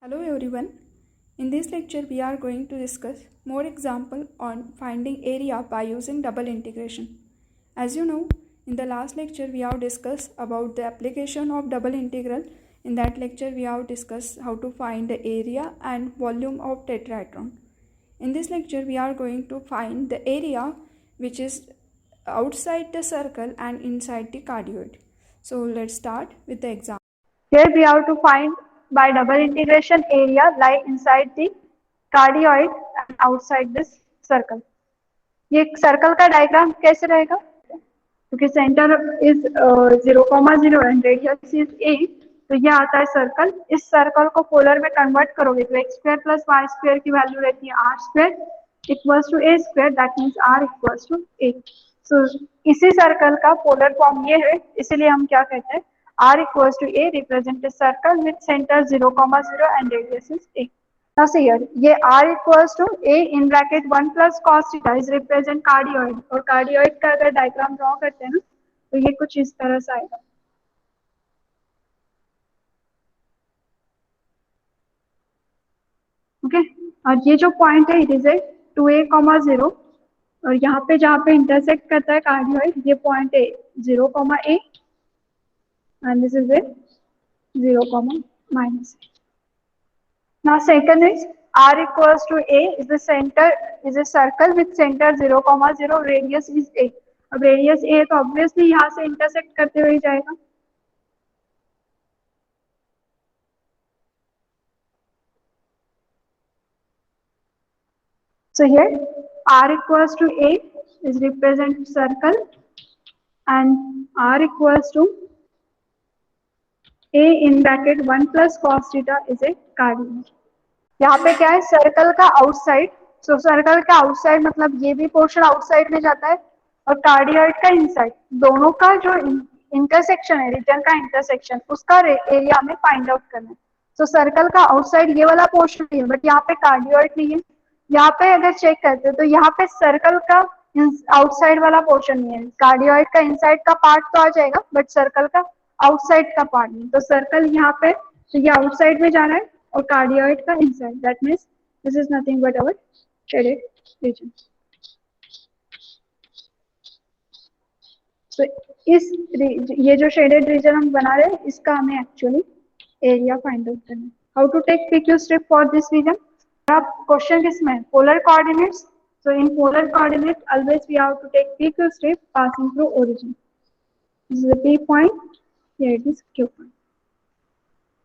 Hello everyone. In this lecture we are going to discuss more example on finding area by using double integration. As you know, in the last lecture we have discussed about the application of double integral. In that lecture we have discussed how to find the area and volume of tetrahedron. In this lecture we are going to find the area which is outside the circle and inside the cardioid. So let's start with the example. Here we have to find by double integration area lie inside the cardioid and outside this circle. ये circle का diagram कैसे रहेगा? क्योंकि centre is 0,0 and radius is a, तो ये आता है circle. इस सर्कल को पोलर में कन्वर्ट करोगे तो x square plus y square की वैल्यू रहती है r square equals to a square, that means r equals to a. So इसी सर्कल का पोलर फॉर्म ये है, इसीलिए हम क्या कहते हैं, r equals to a represent a circle with center 0,0 and radius is a. Now see here, ये r equals to a in bracket 1 plus cos theta is represent cardioid, और cardioid का अगर डायग्राम ड्रॉ करते हैं ना तो ये कुछ इस तरह से आएगा. ओके, और ये जो पॉइंट है इट इज ए 2a,0, और यहाँ पे जहाँ पे इंटरसेक्ट करता है कार्डियोइड ये पॉइंट है 0,a and this is a 0, minus a. Now second is r equals to a is the center is a circle with center 0,0, radius is a. अब रेडियस a तो ऑब्वियसली यहाँ से intersect करते हुए ही जाएगा. So here r equals to a is represent circle and r equals to a in bracket 1 plus cos theta is a cardioid. यहाँ पे क्या है, सर्कल का आउटसाइड. सो सर्कल का आउटसाइड मतलब ये भी पोर्शन आउटसाइड में जाता है और कार्डियोइड का इनसाइड, दोनों का जो इंटरसेक्शन है, रीजन का इंटरसेक्शन, उसका एरिया में फाइंड आउट करना है. सो सर्कल का आउटसाइड ये वाला पोर्शन है, बट यहाँ पे कार्डियोइड नहीं है. यहाँ पे अगर चेक करते तो यहाँ पे सर्कल का आउटसाइड वाला पोर्शन नहीं है. कार्डियोइड का इनसाइड का पार्ट तो आ जाएगा बट सर्कल का आउटसाइड का पार्ट नहीं. तो सर्कल यहाँ पे तो ये आउटसाइड में जाना है और कार्डियोइड का inside, that means this is nothing but our shaded region. तो इस ये जो शेडेड रीजन हम बना रहे हैं इसका हमें एक्चुअली एरिया फाइंड आउट करना है. How to take PQ strip for this region? अब क्वेश्चन किसमें है, polar coordinates. So in polar coordinate always we have to take PQ strip passing through origin. This is the P point, here it is Q point.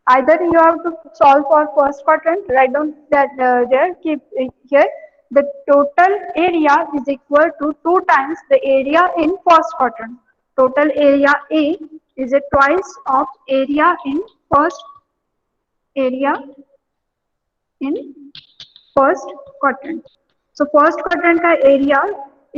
Either you have to solve for first quadrant, write down that there, keep here the total area is equal to 2 times the area in first quadrant. Total area A is a twice of area in first quadrant. So first quadrant का area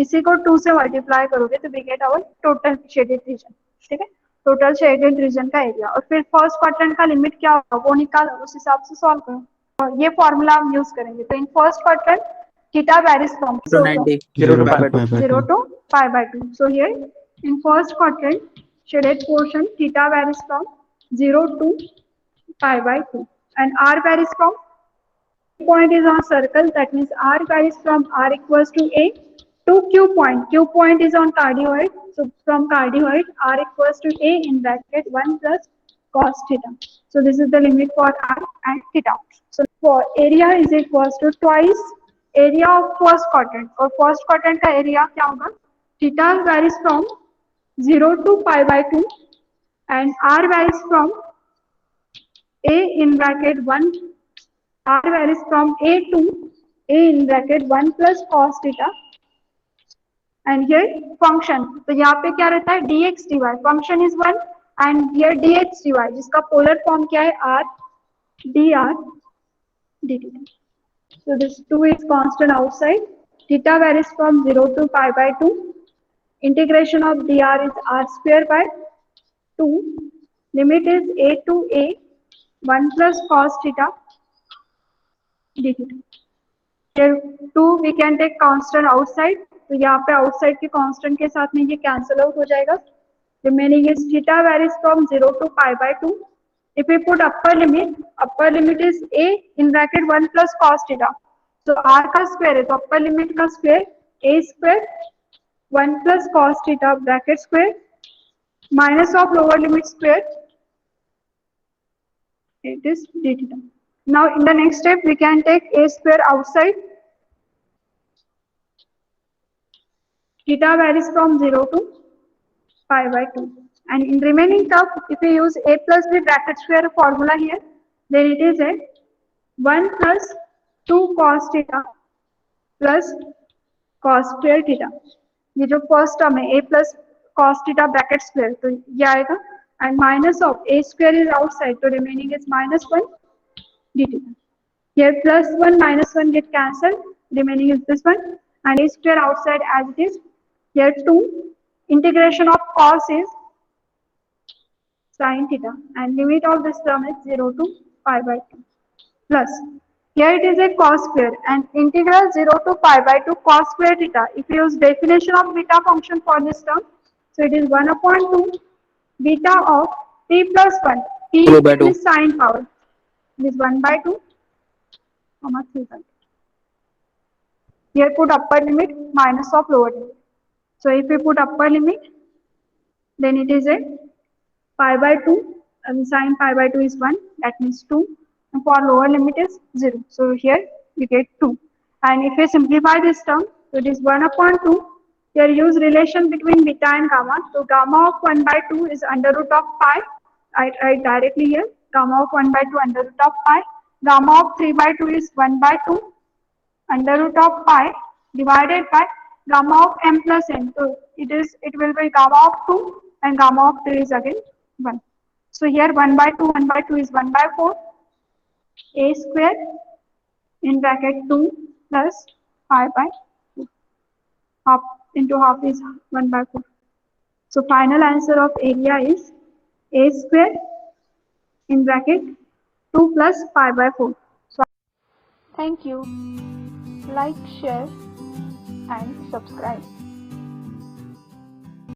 इसी को 2 से multiply करोगे तो we get our total shaded region. ठीक है, total shaded region का area. और फिर फर्स्ट क्वाड्रेंट का लिमिट क्या होगा वो निकालो, उस हिसाब से सॉल्व करो. और ये फॉर्मूला हम यूज करेंगे. तो in first quadrant theta varies from 0 to pi by 2. So here in first quadrant shaded portion theta varies from 0 to pi by 2 and r varies from point is on circle, that means r varies from r equals to a to Q point. Q point is on cardioid, so from cardioid r equals to a in bracket 1 plus cos theta. So this is the limit for r and theta. So for area is equals to twice area of first quadrant, और first quadrant का area क्या होगा, theta varies from 0 to pi by 2 and r varies from a in bracket 1, r varies from a to a in bracket 1 plus cos theta. And here function, तो यहाँ पे क्या रहता है dx dy, function is 1 and here dx dy जिसका polar form क्या है r dr dt. So this 2 is constant outside, theta varies from 0 to pi by 2, integration of dr is r square by 2, limit is a to a 1 plus cos theta dt. Here 2 we can take constant outside, तो यहाँ पे outside के constant के साथ में ये cancel out हो जाएगा. Remaining is theta varies from 0 to pi by 2 If we put upper limit is a in bracket 1 plus cos theta. So r का स्क्वायर है तो अपर लिमिट का square a square 1 plus cos theta bracket square minus of lower limit square, it is d theta. Now in the next step we can take a square outside. Theta varies from 0 to pi by 2. And in remaining term, if we use a plus b bracket square formula here, then it is a 1 plus 2 cos theta plus cos square theta. ये जो first term है a plus cos theta bracket square तो ये आएगा and minus of a square is outside तो remaining is minus 1 d theta. Here plus 1 minus 1 get cancelled, remaining is this one and a square outside as it is. Here 2 integration of cos is sin theta and limit of this term is 0 to pi by 2 plus here it is a cos square and integral 0 to pi by 2 cos square theta. If you use definition of beta function for this term, so it is 1 upon 2 beta of t plus 1. T is sine power. It is 1 by 2 comma 3 by 2. Here put upper limit minus of lower limit. So if we put upper limit, then it is a pi by 2 and sine pi by 2 is 1, that means 2, and for lower limit is 0. So here we get 2. And if we simplify this term, so it is 1 upon 2. Here use relation between beta and gamma. So gamma of 1 by 2 is under root of pi. I write directly here. Gamma of 1 by 2 under root of pi. Gamma of 3 by 2 is 1 by 2 under root of pi divided by gamma of m plus n. So it will be gamma of 2 and gamma of 3 is again 1. So here 1 by 2 is 1 by 4. A square in bracket 2 plus pi by 2. Half into half is 1 by 4. So final answer of area is a square in bracket 2 plus pi by 4. So Thank you. Like, share and subscribe.